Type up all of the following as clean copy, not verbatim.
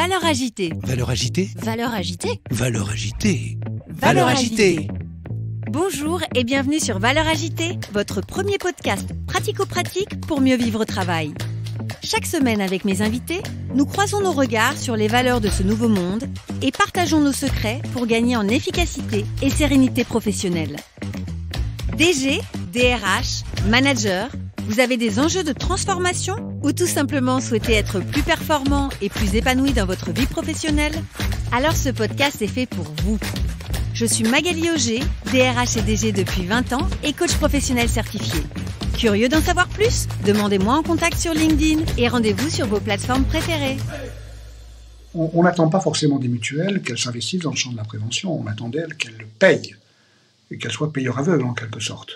Valeurs agitées. Valeurs agitées. Valeurs agitées. Valeurs agitées. Valeurs agitées. Bonjour et bienvenue sur Valeurs agitées, votre premier podcast pratico-pratique pour mieux vivre au travail. Chaque semaine avec mes invités, nous croisons nos regards sur les valeurs de ce nouveau monde et partageons nos secrets pour gagner en efficacité et sérénité professionnelle. DG, DRH, manager, vous avez des enjeux de transformation ou tout simplement souhaitez être plus performant et plus épanoui dans votre vie professionnelle? Alors ce podcast est fait pour vous. Je suis Magali Auger, DRH et DG depuis 20 ans et coach professionnel certifié. Curieux d'en savoir plus? Demandez-moi en contact sur LinkedIn et rendez-vous sur vos plateformes préférées. On n'attend pas forcément des mutuelles qu'elles s'investissent dans le champ de la prévention. On attend d'elles qu'elles le payent et qu'elles soient payeurs aveugles en quelque sorte.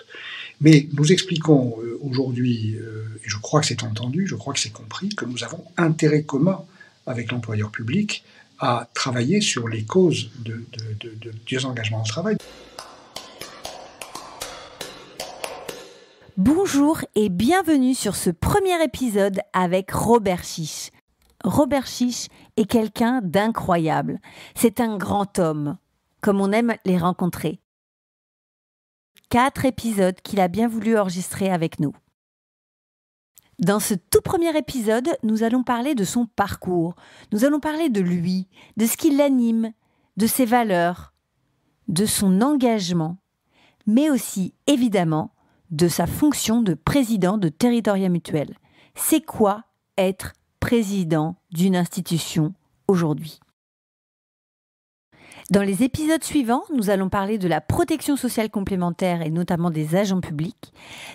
Mais nous expliquons aujourd'hui, et je crois que c'est entendu, je crois que c'est compris, que nous avons intérêt commun avec l'employeur public à travailler sur les causes de désengagement au travail. Bonjour et bienvenue sur ce premier épisode avec Robert Chiche. Robert Chiche est quelqu'un d'incroyable. C'est un grand homme, comme on aime les rencontrer. 4 épisodes qu'il a bien voulu enregistrer avec nous. Dans ce tout premier épisode, nous allons parler de son parcours. Nous allons parler de lui, de ce qui l'anime, de ses valeurs, de son engagement, mais aussi, évidemment, de sa fonction de président de Territoria Mutuel. C'est quoi être président d'une institution aujourd'hui ? Dans les épisodes suivants, nous allons parler de la protection sociale complémentaire et notamment des agents publics.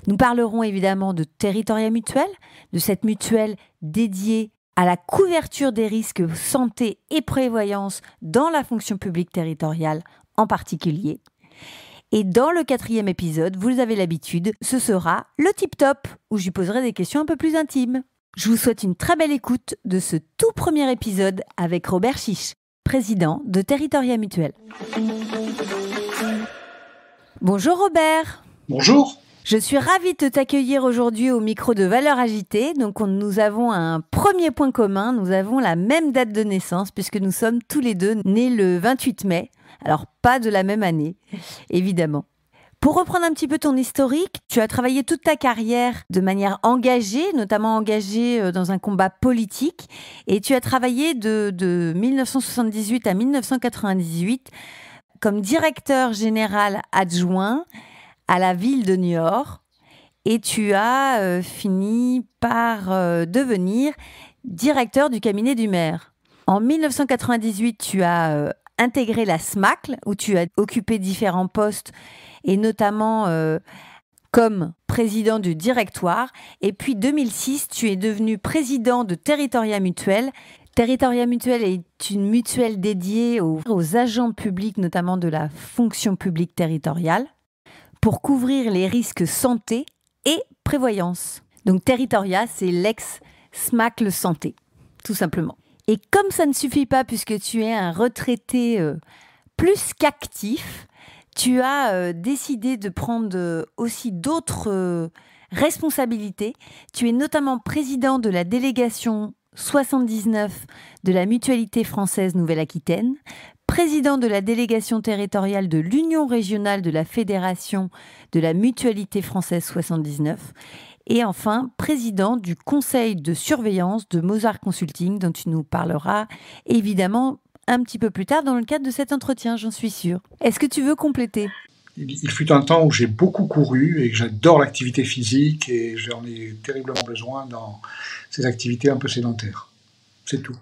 Nous parlerons évidemment de Territoria Mutuel, de cette mutuelle dédiée à la couverture des risques santé et prévoyance dans la fonction publique territoriale en particulier. Et dans le 4e épisode, vous avez l'habitude, ce sera le tip-top, où je lui poserai des questions un peu plus intimes. Je vous souhaite une très belle écoute de ce tout premier épisode avec Robert Chiche, président de Territoria Mutuel. Bonjour Robert. Bonjour. Je suis ravie de t'accueillir aujourd'hui au micro de Valeurs agitées. Donc nous avons un premier point commun, nous avons la même date de naissance puisque nous sommes tous les deux nés le 28 mai. Alors pas de la même année, évidemment. Pour reprendre un petit peu ton historique, tu as travaillé toute ta carrière de manière engagée, notamment engagée dans un combat politique, et tu as travaillé de 1978 à 1998 comme directeur général adjoint à la ville de Niort, et tu as fini par devenir directeur du cabinet du maire. En 1998, tu as intégré la SMACL, où tu as occupé différents postes, et notamment comme président du directoire. Et puis 2006, tu es devenu président de Territoria Mutuel. Territoria Mutuel est une mutuelle dédiée aux agents publics, notamment de la fonction publique territoriale, pour couvrir les risques santé et prévoyance. Donc Territoria, c'est l'ex-SMACL Santé, tout simplement. Et comme ça ne suffit pas, puisque tu es un retraité plus qu'actif, tu as décidé de prendre aussi d'autres responsabilités. Tu es notamment président de la délégation 79 de la Mutualité française Nouvelle-Aquitaine, président de la délégation territoriale de l'Union régionale de la Fédération de la Mutualité française 79 et enfin président du conseil de surveillance de Mozart Consulting dont tu nous parleras évidemment un petit peu plus tard dans le cadre de cet entretien, j'en suis sûre. Est-ce que tu veux compléter ? Il fut un temps où j'ai beaucoup couru et que j'adore l'activité physique et j'en ai terriblement besoin dans ces activités un peu sédentaires. C'est tout.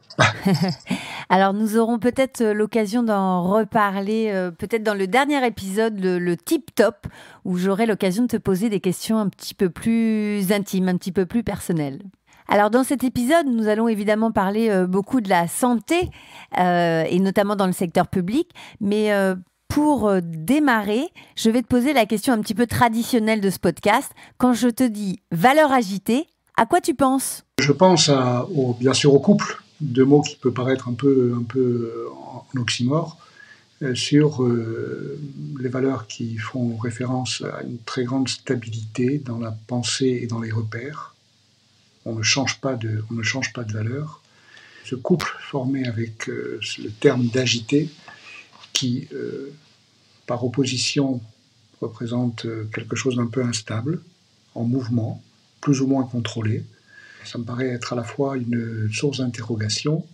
Alors nous aurons peut-être l'occasion d'en reparler peut-être dans le dernier épisode, le tip-top, où j'aurai l'occasion de te poser des questions un petit peu plus intimes, un petit peu plus personnelles. Alors dans cet épisode, nous allons évidemment parler beaucoup de la santé, et notamment dans le secteur public, mais pour démarrer, je vais te poser la question un petit peu traditionnelle de ce podcast. Quand je te dis valeurs agitées, à quoi tu penses ? Je pense bien sûr au couple, deux mots qui peuvent paraître un peu en oxymore, sur les valeurs qui font référence à une très grande stabilité dans la pensée et dans les repères. On ne change pas de valeurs. ce couple formé avec le terme d'agité qui, par opposition, représente quelque chose d'un peu instable, en mouvement, plus ou moins contrôlé. Ça me paraît être à la fois une source d'interrogation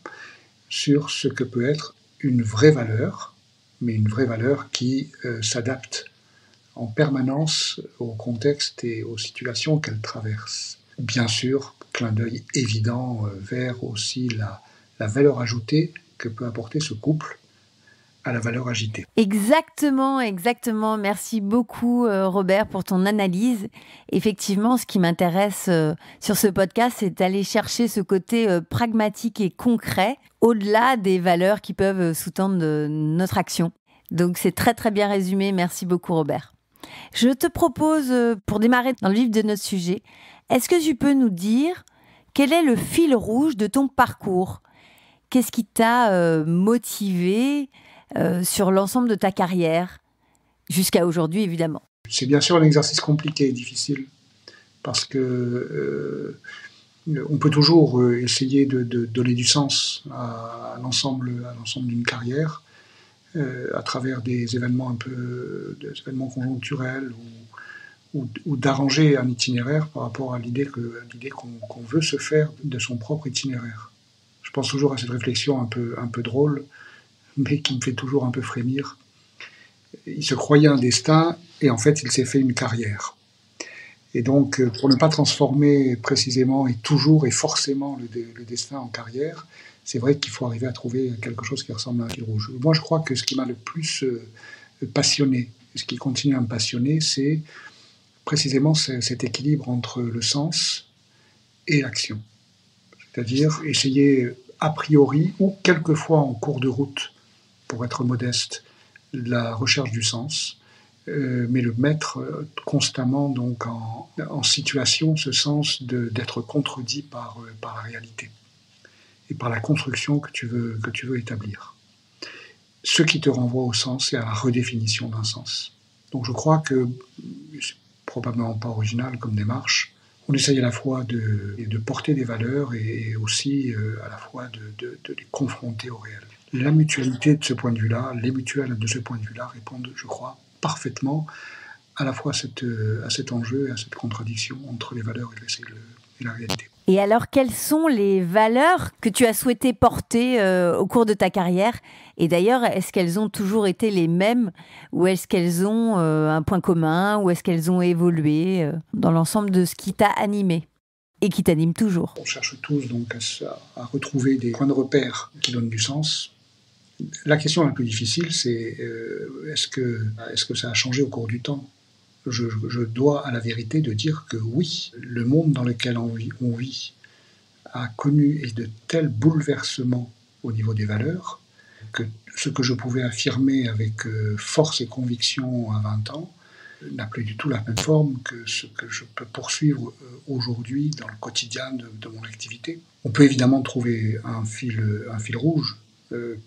sur ce que peut être une vraie valeur, mais une vraie valeur qui s'adapte en permanence au contexte et aux situations qu'elle traverse. Bien sûr, clin d'œil évident vers aussi la valeur ajoutée que peut apporter ce couple à la valeur agitée. Exactement, exactement. Merci beaucoup Robert pour ton analyse. Effectivement, ce qui m'intéresse sur ce podcast, c'est d'aller chercher ce côté pragmatique et concret au-delà des valeurs qui peuvent sous-tendre notre action. Donc c'est très très bien résumé. Merci beaucoup Robert. Je te propose, pour démarrer dans le vif de notre sujet, est-ce que tu peux nous dire quel est le fil rouge de ton parcours ? Qu'est-ce qui t'a motivé sur l'ensemble de ta carrière, jusqu'à aujourd'hui évidemment? C'est bien sûr un exercice compliqué et difficile, parce que on peut toujours essayer de donner du sens à l'ensemble d'une carrière, à travers des événements des événements conjoncturels ou d'arranger un itinéraire par rapport à l'idée qu'on veut se faire de son propre itinéraire. Je pense toujours à cette réflexion un peu drôle, mais qui me fait toujours un peu frémir. Il se croyait un destin, et en fait, il s'est fait une carrière. Et donc, pour ne pas transformer précisément et toujours et forcément le destin en carrière, c'est vrai qu'il faut arriver à trouver quelque chose qui ressemble à un fil rouge. Moi, je crois que ce qui m'a le plus passionné, ce qui continue à me passionner, c'est précisément cet équilibre entre le sens et l'action. C'est-à-dire essayer a priori, ou quelquefois en cours de route, pour être modeste, la recherche du sens, mais le mettre constamment donc en situation, ce sens d'être contredit par la réalité et par la construction que tu veux établir. Ce qui te renvoie au sens et à la redéfinition d'un sens. Donc je crois que c'est probablement pas original comme démarche. On essaye à la fois de porter des valeurs et aussi à la fois de les confronter au réel. La mutualité de ce point de vue-là, les mutuelles de ce point de vue-là répondent, je crois, parfaitement à la fois à cet enjeu et à cette contradiction entre les valeurs et la réalité. Et alors, quelles sont les valeurs que tu as souhaité porter au cours de ta carrière ? Et d'ailleurs, est-ce qu'elles ont toujours été les mêmes ou est-ce qu'elles ont un point commun ou est-ce qu'elles ont évolué dans l'ensemble de ce qui t'a animé et qui t'anime toujours ? On cherche tous donc à retrouver des points de repère qui donnent du sens. La question la plus difficile, c'est est-ce que ça a changé au cours du temps ? Je dois à la vérité de dire que oui, le monde dans lequel on vit a connu de tels bouleversements au niveau des valeurs que ce que je pouvais affirmer avec force et conviction à 20 ans n'a plus du tout la même forme que ce que je peux poursuivre aujourd'hui dans le quotidien de mon activité. On peut évidemment trouver un fil rouge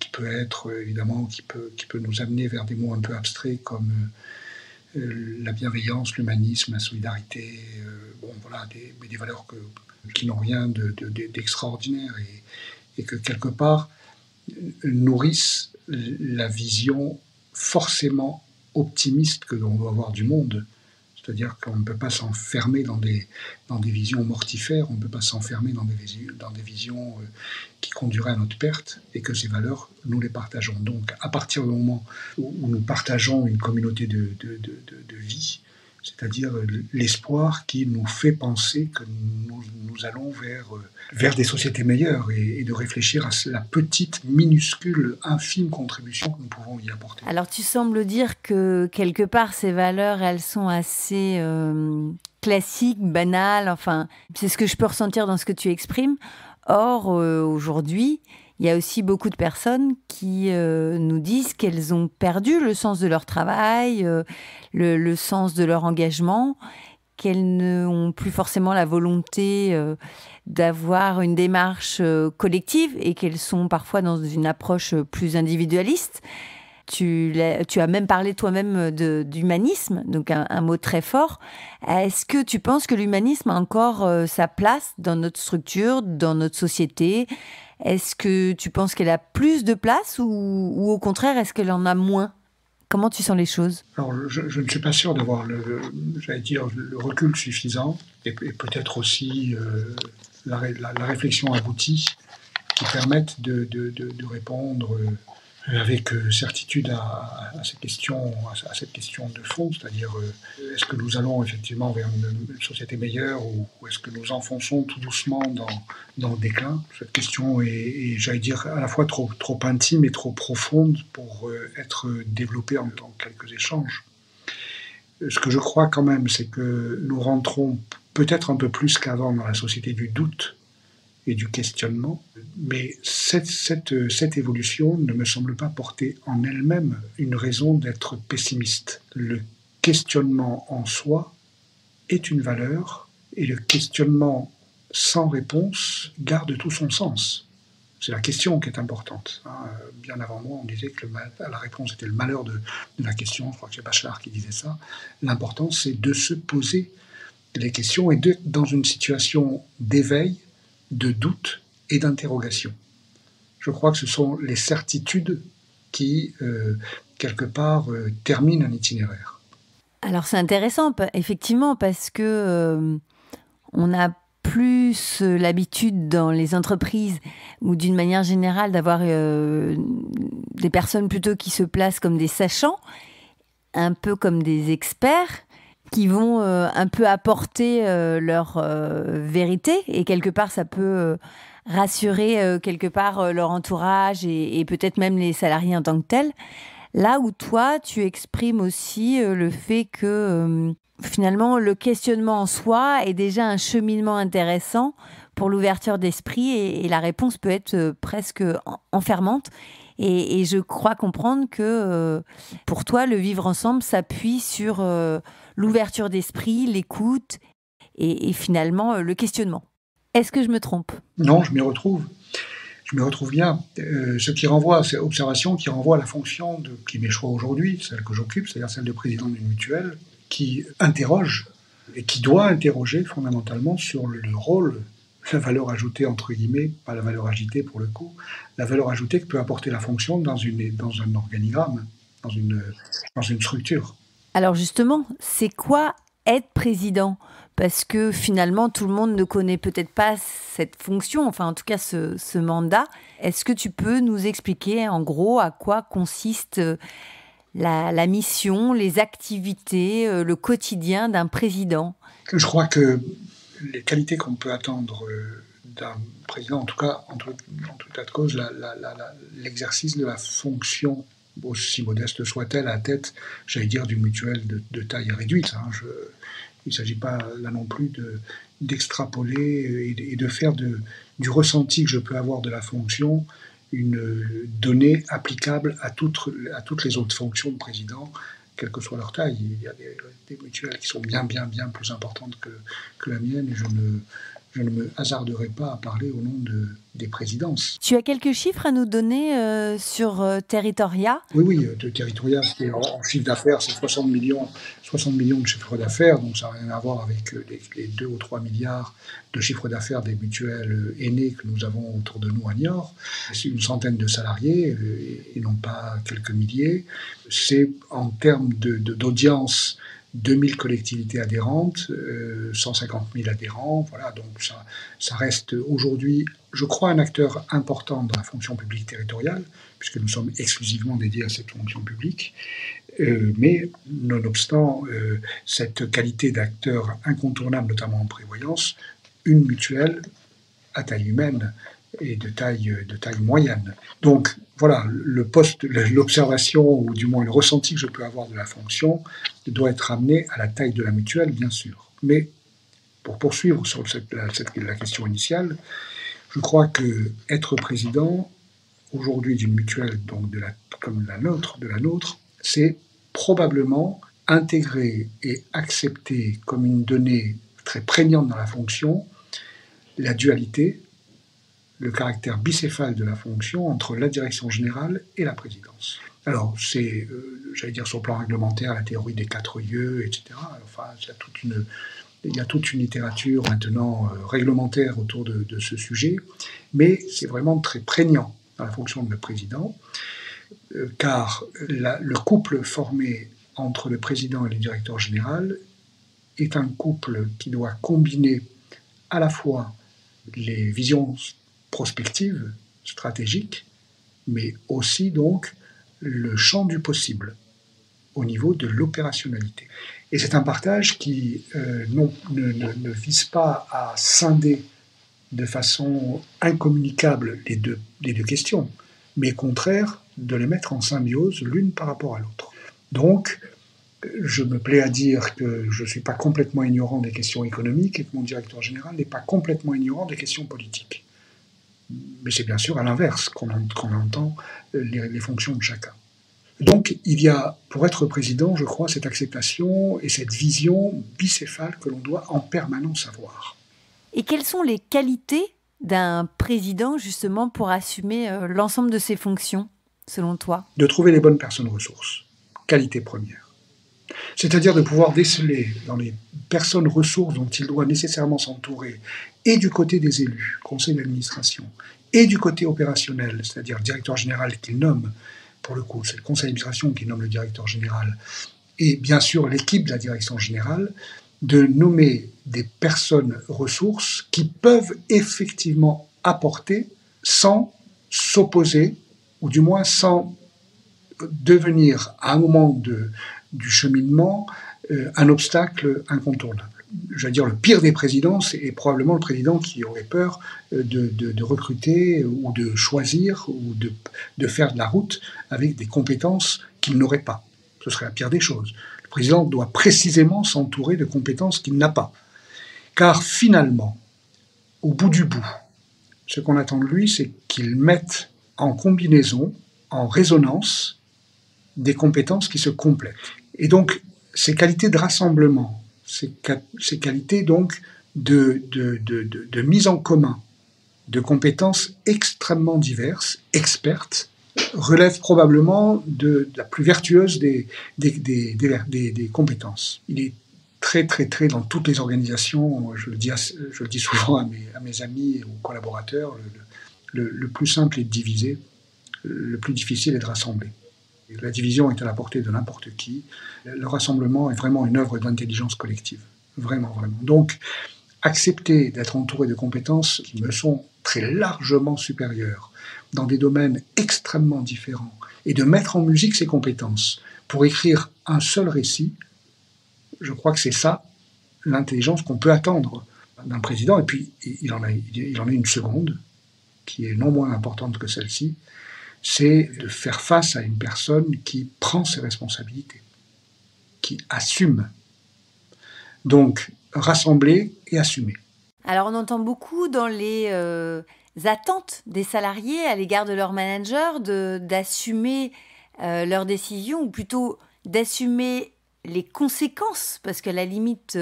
qui peut être évidemment qui peut nous amener vers des mots un peu abstraits comme la bienveillance, l'humanisme, la solidarité, des valeurs qui n'ont rien d'extraordinaire et que quelque part nourrissent la vision forcément optimiste que l'on doit avoir du monde. C'est-à-dire qu'on ne peut pas s'enfermer dans des visions mortifères, on ne peut pas s'enfermer dans des visions qui conduiraient à notre perte, et que ces valeurs, nous les partageons. Donc, à partir du moment où nous partageons une communauté de vie, c'est-à-dire l'espoir qui nous fait penser que nous allons vers des sociétés meilleures et de réfléchir à la petite, minuscule, infime contribution que nous pouvons y apporter. Alors tu sembles dire que quelque part ces valeurs, elles sont assez classiques, banales, enfin c'est ce que je peux ressentir dans ce que tu exprimes. Or aujourd'hui, il y a aussi beaucoup de personnes qui nous disent qu'elles ont perdu le sens de leur travail, le sens de leur engagement, qu'elles n'ont plus forcément la volonté d'avoir une démarche collective et qu'elles sont parfois dans une approche plus individualiste. Tu as même parlé toi-même d'humanisme, donc un mot très fort. Est-ce que tu penses que l'humanisme a encore sa place dans notre structure, dans notre société ? Est-ce que tu penses qu'elle a plus de place ou au contraire, est-ce qu'elle en a moins ? Comment tu sens les choses ? Alors, je ne suis pas sûr d'avoir le recul suffisant et peut-être aussi la réflexion aboutie qui permettent de répondre avec certitude à cette question de fond, c'est-à-dire est-ce que nous allons effectivement vers une société meilleure ou est-ce que nous enfonçons tout doucement dans le déclin ? Cette question est, j'allais dire, à la fois trop intime et trop profonde pour être développée en quelques échanges. Ce que je crois quand même, c'est que nous rentrons peut-être un peu plus qu'avant dans la société du doute et du questionnement, mais cette évolution ne me semble pas porter en elle-même une raison d'être pessimiste. Le questionnement en soi est une valeur, et le questionnement sans réponse garde tout son sens. C'est la question qui est importante. Bien avant moi, on disait que la réponse était le malheur de la question. Je crois que c'est Bachelard qui disait ça. L'important, c'est de se poser les questions et d'être dans une situation d'éveil, de doute et d'interrogation. Je crois que ce sont les certitudes qui, quelque part, terminent un itinéraire. Alors c'est intéressant, effectivement, parce que on a plus l'habitude dans les entreprises ou d'une manière générale d'avoir des personnes plutôt qui se placent comme des sachants, un peu comme des experts, qui vont un peu apporter leur vérité, et quelque part ça peut rassurer quelque part leur entourage et peut-être même les salariés en tant que tels. Là où toi, tu exprimes aussi le fait que finalement le questionnement en soi est déjà un cheminement intéressant pour l'ouverture d'esprit, et la réponse peut être presque enfermante. Et je crois comprendre que pour toi, le vivre ensemble s'appuie sur l'ouverture d'esprit, l'écoute et finalement le questionnement. Est-ce que je me trompe ? Non, je m'y retrouve. Je me retrouve bien. Ce qui renvoie, c'est observation qui renvoie à la fonction qui m'est choix aujourd'hui, celle que j'occupe, c'est-à-dire celle de président d'une mutuelle, qui interroge et qui doit interroger fondamentalement sur le rôle, la valeur ajoutée, entre guillemets, pas la valeur agitée pour le coup, la valeur ajoutée que peut apporter la fonction dans un organigramme, dans une structure. Alors justement, c'est quoi être président ? Parce que finalement, tout le monde ne connaît peut-être pas cette fonction, enfin en tout cas ce mandat. Est-ce que tu peux nous expliquer en gros à quoi consiste la mission, les activités, le quotidien d'un président ? Je crois que les qualités qu'on peut attendre d'un président, en tout cas, en tout état de cause, l'exercice de la fonction, aussi modeste soit-elle, à la tête, j'allais dire, d'une mutuelle de taille réduite. Il ne s'agit pas là non plus d'extrapoler et de faire du ressenti que je peux avoir de la fonction une donnée applicable à toutes les autres fonctions de président, quelle que soit leur taille. Il y a des mutuelles qui sont bien plus importantes que la mienne, et je ne me hasarderai pas à parler au nom des présidences. Tu as quelques chiffres à nous donner sur Territoria ? Oui, Territoria, c'est en chiffre d'affaires, c'est 60 millions de chiffre d'affaires, donc ça n'a rien à voir avec les 2 ou 3 milliards de chiffre d'affaires des mutuelles aînées que nous avons autour de nous à Niort. C'est une centaine de salariés et non pas quelques milliers. C'est en termes d'audience, 2000 collectivités adhérentes, 150 000 adhérents, voilà, donc ça reste aujourd'hui, je crois, un acteur important dans la fonction publique territoriale, puisque nous sommes exclusivement dédiés à cette fonction publique, mais nonobstant cette qualité d'acteur incontournable, notamment en prévoyance, une mutuelle à taille humaine et de taille moyenne. Donc voilà, l'observation, ou du moins le ressenti que je peux avoir de la fonction, doit être amené à la taille de la mutuelle, bien sûr. Mais pour poursuivre sur la question initiale, je crois que être président aujourd'hui d'une mutuelle, donc comme la nôtre, c'est probablement intégrer et accepter comme une donnée très prégnante dans la fonction la dualité, le caractère bicéphale de la fonction entre la direction générale et la présidence. Alors, c'est, j'allais dire, sur le plan réglementaire, la théorie des 4 lieux, etc. Enfin, il y a toute une littérature maintenant réglementaire autour de ce sujet, mais c'est vraiment très prégnant dans la fonction de le président, car le couple formé entre le président et le directeur général est un couple qui doit combiner à la fois les visions prospectives, stratégiques, mais aussi donc le champ du possible au niveau de l'opérationnalité. Et c'est un partage qui ne vise pas à scinder de façon incommunicable les deux questions, mais au contraire de les mettre en symbiose l'une par rapport à l'autre. Donc, je me plais à dire que je ne suis pas complètement ignorant des questions économiques et que mon directeur général n'est pas complètement ignorant des questions politiques. Mais c'est bien sûr à l'inverse qu'on entend les fonctions de chacun. Donc il y a, pour être président, je crois, cette acceptation et cette vision bicéphale que l'on doit en permanence avoir. Et quelles sont les qualités d'un président, justement, pour assumer l'ensemble de ses fonctions, selon toi? De trouver les bonnes personnes ressources, qualité première. C'est-à-dire de pouvoir déceler dans les personnes ressources dont il doit nécessairement s'entourer, et du côté des élus, conseil d'administration, et du côté opérationnel, c'est-à-dire directeur général qu'il nomme, pour le coup, c'est le conseil d'administration qui nomme le directeur général, et bien sûr l'équipe de la direction générale, de nommer des personnes ressources qui peuvent effectivement apporter sans s'opposer, ou du moins sans devenir à un moment du cheminement un obstacle incontournable. Je veux dire, le pire des présidents, c'est probablement le président qui aurait peur de recruter ou de choisir ou de faire de la route avec des compétences qu'il n'aurait pas. Ce serait la pire des choses. Le président doit précisément s'entourer de compétences qu'il n'a pas. Car finalement, au bout du bout, ce qu'on attend de lui, c'est qu'il mette en combinaison, en résonance, des compétences qui se complètent. Et donc, ces qualités de rassemblement, ces qualités donc de mise en commun de compétences extrêmement diverses, expertes, relèvent probablement de la plus vertueuse des compétences. Il est très, très, très dans toutes les organisations, je le dis souvent à mes amis et aux collaborateurs, le plus simple est de diviser, le plus difficile est de rassembler. La division est à la portée de n'importe qui. Le rassemblement est vraiment une œuvre d'intelligence collective. Vraiment, vraiment. Donc, accepter d'être entouré de compétences qui me sont très largement supérieures dans des domaines extrêmement différents et de mettre en musique ces compétences pour écrire un seul récit, je crois que c'est ça l'intelligence qu'on peut attendre d'un président. Et puis, il en a une seconde, qui est non moins importante que celle-ci, c'est de faire face à une personne qui prend ses responsabilités, qui assume. Donc, rassembler et assumer. Alors, on entend beaucoup dans les attentes des salariés à l'égard de leur manager d'assumer leurs décisions, ou plutôt d'assumer les conséquences, parce qu'à la limite,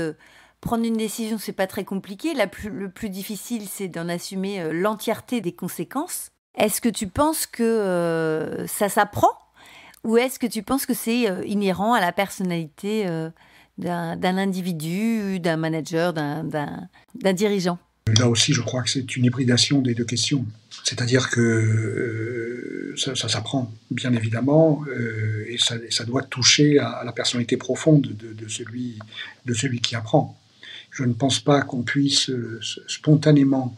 prendre une décision, c'est pas très compliqué. Le plus difficile, c'est d'en assumer l'entièreté des conséquences. Est-ce que tu penses que ça s'apprend, ou est-ce que tu penses que c'est inhérent à la personnalité d'un individu, d'un manager, d'un dirigeant? Là aussi, je crois que c'est une hybridation des deux questions. C'est-à-dire que ça s'apprend, bien évidemment, et ça doit toucher à la personnalité profonde de celui qui apprend. Je ne pense pas qu'on puisse spontanément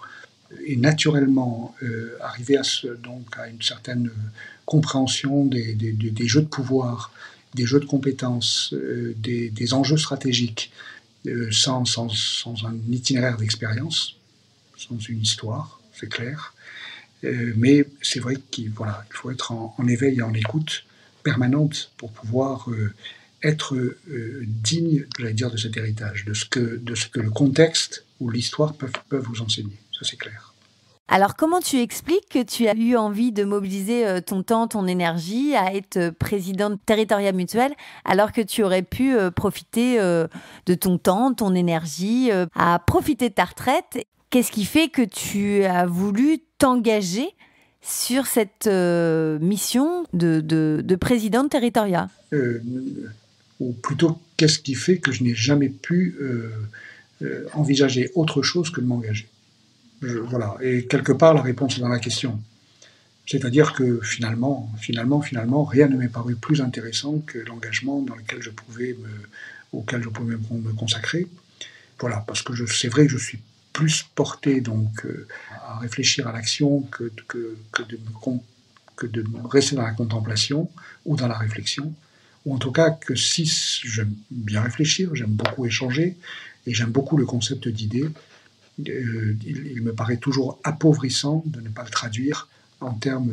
et naturellement arriver à une certaine compréhension des jeux de pouvoir, des jeux de compétences, des enjeux stratégiques, sans un itinéraire d'expérience, sans une histoire, c'est clair. Mais c'est vrai qu'il faut être en éveil et en écoute permanente pour pouvoir être digne, j'allais dire, de cet héritage, de ce que le contexte ou l'histoire peuvent vous enseigner. Ça, c'est clair. Alors, comment tu expliques que tu as eu envie de mobiliser ton temps, ton énergie à être président de Territorial Mutuel, alors que tu aurais pu profiter de ton temps, ton énergie, à profiter de ta retraite? Qu'est-ce qui fait que tu as voulu t'engager sur cette mission de président de territoria? Ou plutôt, qu'est-ce qui fait que je n'ai jamais pu envisager autre chose que de m'engager? Voilà. Et quelque part, la réponse est dans la question. C'est-à-dire que finalement, rien ne m'est paru plus intéressant que l'engagement auquel je pouvais me consacrer. Voilà, parce que c'est vrai que je suis plus porté donc à réfléchir à l'action que de rester dans la contemplation ou dans la réflexion. Ou en tout cas que si j'aime bien réfléchir, j'aime beaucoup échanger et j'aime beaucoup le concept d'idée, il me paraît toujours appauvrissant de ne pas le traduire en termes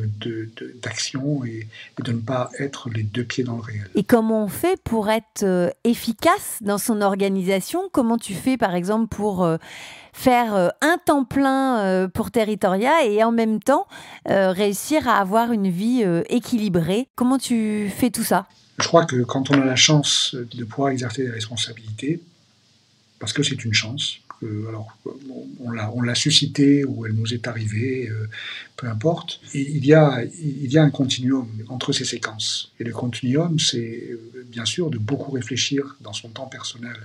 d'action et de ne pas être les deux pieds dans le réel. Et comment on fait pour être efficace dans son organisation? Comment tu fais, par exemple, pour faire un temps plein pour Territoria et en même temps réussir à avoir une vie équilibrée? Comment tu fais tout ça? Je crois que quand on a la chance de pouvoir exercer des responsabilités, parce que c'est une chance, alors on l'a suscité ou elle nous est arrivée, peu importe. Il y a un continuum entre ces séquences. Et le continuum, c'est bien sûr de beaucoup réfléchir dans son temps personnel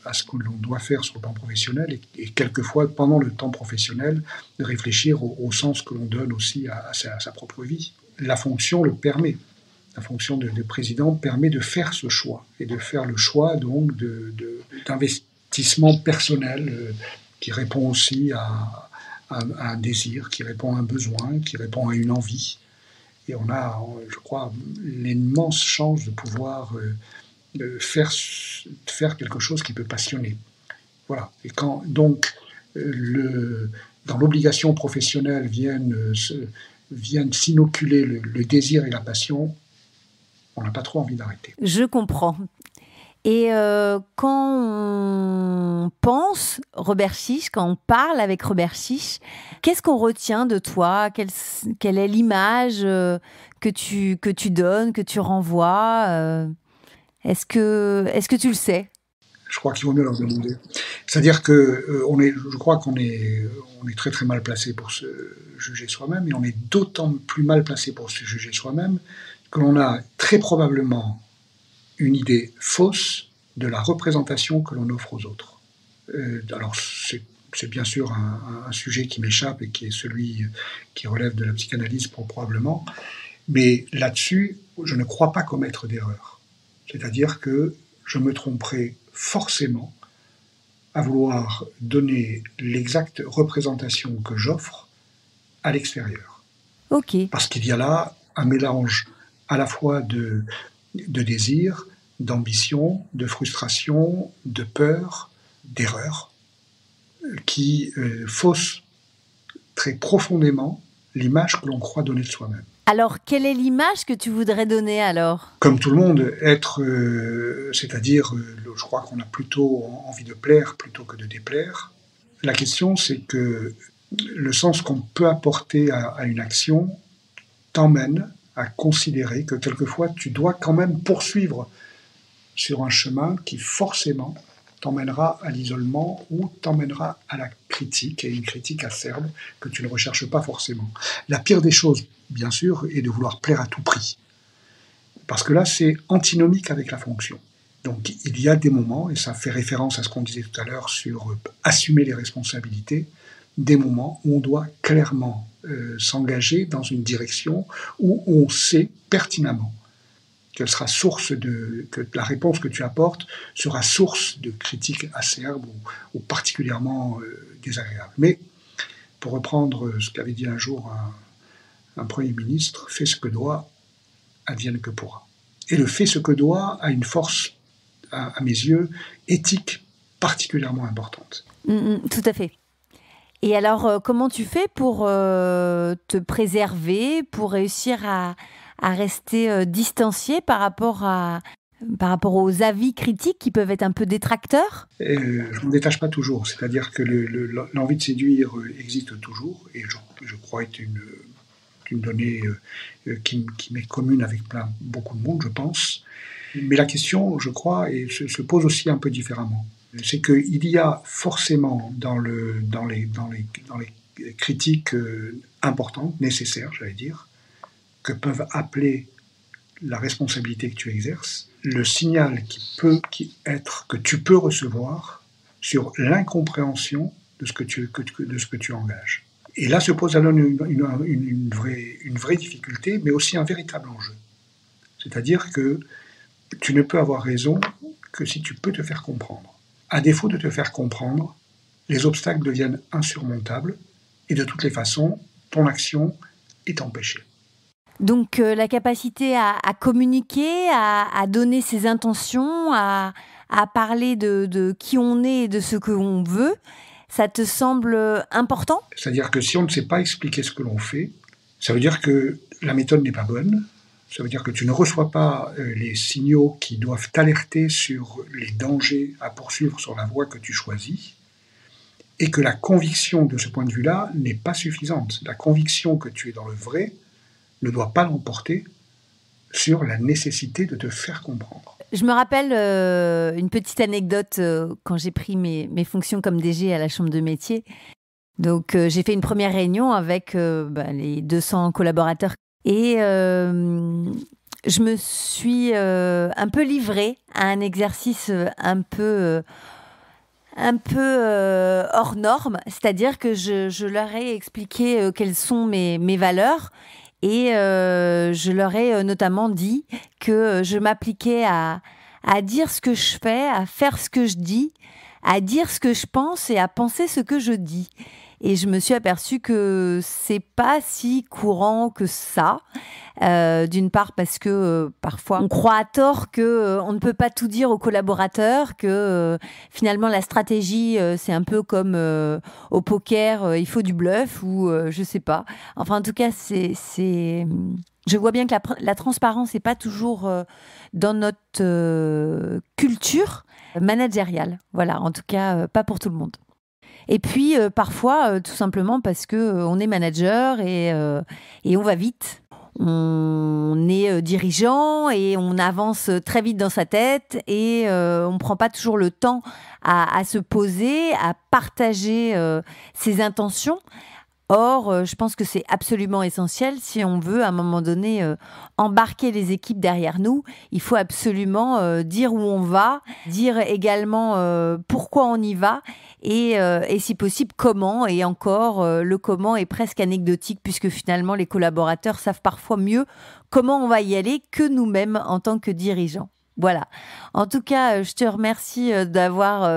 à ce que l'on doit faire sur le plan professionnel et quelquefois, pendant le temps professionnel, de réfléchir au sens que l'on donne aussi à sa propre vie. La fonction le permet. La fonction de président permet de faire ce choix et de faire le choix donc d'investissement personnel qui répond aussi à un désir, qui répond à un besoin, qui répond à une envie. Et on a, je crois, l'immense chance de pouvoir faire quelque chose qui peut passionner. Voilà. Et quand donc dans l'obligation professionnelle viennent s'inoculer le désir et la passion, on n'a pas trop envie d'arrêter. Je comprends. Et quand on pense Robert Chiche, quand on parle avec Robert Chiche, qu'est-ce qu'on retient de toi? Quelle est l'image que tu donnes, que tu renvoies? Est-ce que tu le sais? Je crois qu'il vaut mieux leur demander. C'est-à-dire que je crois qu'on est très très mal placé pour se juger soi-même, et on est d'autant plus mal placé pour se juger soi-même que l'on a très probablement une idée fausse de la représentation que l'on offre aux autres. Alors c'est bien sûr un sujet qui m'échappe et qui est celui qui relève de la psychanalyse probablement, mais là-dessus, je ne crois pas commettre d'erreur. C'est-à-dire que je me tromperai forcément à vouloir donner l'exacte représentation que j'offre à l'extérieur. Ok. Parce qu'il y a là un mélange à la fois de désir, d'ambition, de frustration, de peur, d'erreur, qui fausse très profondément l'image que l'on croit donner de soi-même. Alors, quelle est l'image que tu voudrais donner alors? Comme tout le monde, c'est-à-dire, je crois qu'on a plutôt envie de plaire plutôt que de déplaire. La question, c'est que le sens qu'on peut apporter à une action t'emmène à considérer que quelquefois tu dois quand même poursuivre sur un chemin qui forcément t'emmènera à l'isolement ou t'emmènera à la critique, et une critique acerbe que tu ne recherches pas forcément. La pire des choses, bien sûr, est de vouloir plaire à tout prix. Parce que là, c'est antinomique avec la fonction. Donc il y a des moments, et ça fait référence à ce qu'on disait tout à l'heure sur assumer les responsabilités, des moments où on doit clairement s'engager dans une direction où on sait pertinemment qu'elle sera que la réponse que tu apportes sera source de critiques acerbes ou particulièrement désagréables. Mais, pour reprendre ce qu'avait dit un jour un Premier ministre, « fais ce que doit, advienne que pourra ». Et le « fais ce que doit » a une force, à mes yeux, éthique particulièrement importante. Tout à fait. Et alors, comment tu fais pour te préserver, pour réussir à rester distancié par rapport aux avis critiques qui peuvent être un peu détracteurs? Je ne m'en détache pas toujours. C'est-à-dire que l'envie de séduire existe toujours, et je crois être une donnée qui m'est commune avec beaucoup de monde, je pense. Mais la question, je crois, se pose aussi un peu différemment. C'est qu'il y a forcément dans les critiques importantes, nécessaires, j'allais dire, que peuvent appeler la responsabilité que tu exerces, le signal que tu peux recevoir sur l'incompréhension de ce que tu engages. Et là se pose alors une vraie difficulté, mais aussi un véritable enjeu. C'est-à-dire que tu ne peux avoir raison que si tu peux te faire comprendre. À défaut de te faire comprendre, les obstacles deviennent insurmontables et de toutes les façons, ton action est empêchée. Donc la capacité à communiquer, à donner ses intentions, à parler de qui on est et de ce qu'on veut, ça te semble important ? C'est-à-dire que si on ne sait pas expliquer ce que l'on fait, ça veut dire que la méthode n'est pas bonne, ça veut dire que tu ne reçois pas les signaux qui doivent t'alerter sur les dangers à poursuivre sur la voie que tu choisis, et que la conviction de ce point de vue-là n'est pas suffisante. La conviction que tu es dans le vrai ne doit pas l'emporter sur la nécessité de te faire comprendre. Je me rappelle une petite anecdote quand j'ai pris mes fonctions comme DG à la Chambre de métier. Donc j'ai fait une première réunion avec les 200 collaborateurs et je me suis un peu livrée à un exercice un peu hors norme, c'est-à-dire que je leur ai expliqué quelles sont mes valeurs. Et je leur ai notamment dit que je m'appliquais à dire ce que je fais, à faire ce que je dis, à dire ce que je pense et à penser ce que je dis. Et je me suis aperçue que c'est pas si courant que ça. D'une part parce que parfois on croit à tort que on ne peut pas tout dire aux collaborateurs, que finalement la stratégie c'est un peu comme au poker, il faut du bluff ou je sais pas. Enfin en tout cas je vois bien que la transparence n'est pas toujours dans notre culture managériale. Voilà, en tout cas pas pour tout le monde. Et puis parfois tout simplement parce que on est manager et on va vite. On est dirigeant et on avance très vite dans sa tête et on ne prend pas toujours le temps à se poser, à partager ses intentions. Or, je pense que c'est absolument essentiel si on veut, à un moment donné, embarquer les équipes derrière nous. Il faut absolument dire où on va, dire également pourquoi on y va et si possible, comment. Et encore, le comment est presque anecdotique puisque finalement, les collaborateurs savent parfois mieux comment on va y aller que nous-mêmes en tant que dirigeants. Voilà. En tout cas, je te remercie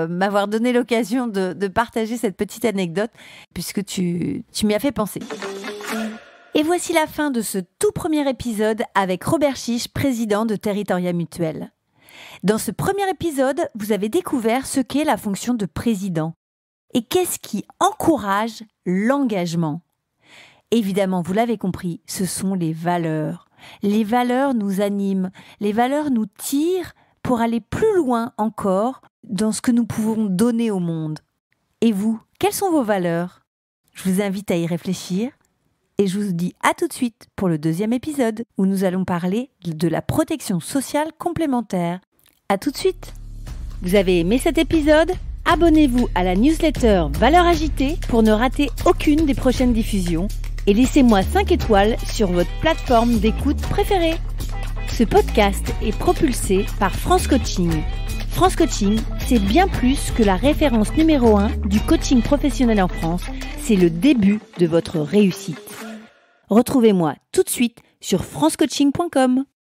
m'avoir donné l'occasion de partager cette petite anecdote puisque tu m'y as fait penser. Et voici la fin de ce tout premier épisode avec Robert Chiche, président de Territoria Mutuelle. Dans ce premier épisode, vous avez découvert ce qu'est la fonction de président et qu'est-ce qui encourage l'engagement. Évidemment, vous l'avez compris, ce sont les valeurs. Les valeurs nous animent, les valeurs nous tirent pour aller plus loin encore dans ce que nous pouvons donner au monde. Et vous, quelles sont vos valeurs ? Je vous invite à y réfléchir et je vous dis à tout de suite pour le deuxième épisode où nous allons parler de la protection sociale complémentaire. À tout de suite. Vous avez aimé cet épisode ? Abonnez-vous à la newsletter Valeurs Agitées pour ne rater aucune des prochaines diffusions. Et laissez-moi 5 étoiles sur votre plateforme d'écoute préférée. Ce podcast est propulsé par France Coaching. France Coaching, c'est bien plus que la référence numéro 1 du coaching professionnel en France. C'est le début de votre réussite. Retrouvez-moi tout de suite sur francecoaching.com.